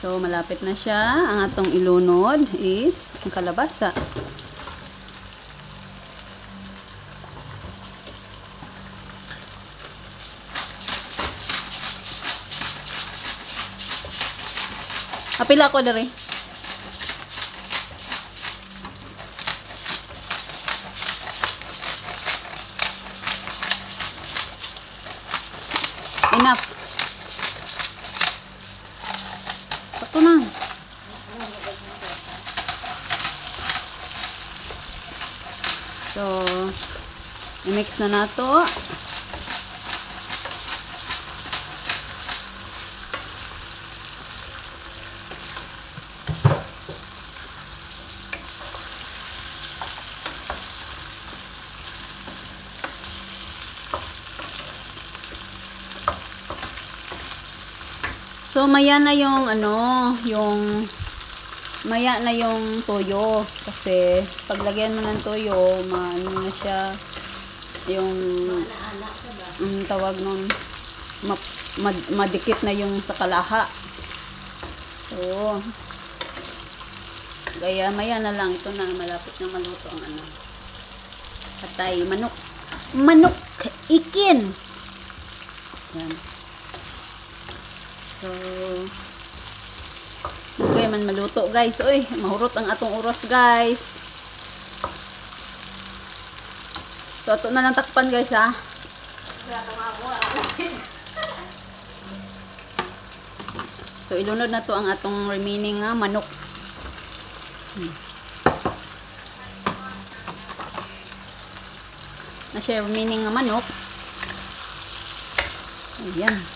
So, malapit na siya. Ang atong ilunod is ang kalabasa. Apila ko dari. Enough. Ito na. So, i-mix na nato. So, maya na yung maya na yung toyo. Kasi, paglagyan mo ng toyo, maano na siya, yung, tawag nun, madikit na yung sa kalaha. So, kaya maya na lang, ito na, malapit na maluto ang patay, manok ikin. Yan. So, okay man maluto guys. Uy, mahurot ang atong oras guys. So, ato na lang takpan guys ha. So, ilunod na to ang atong remaining manok. Na siya remaining manok. Ayan.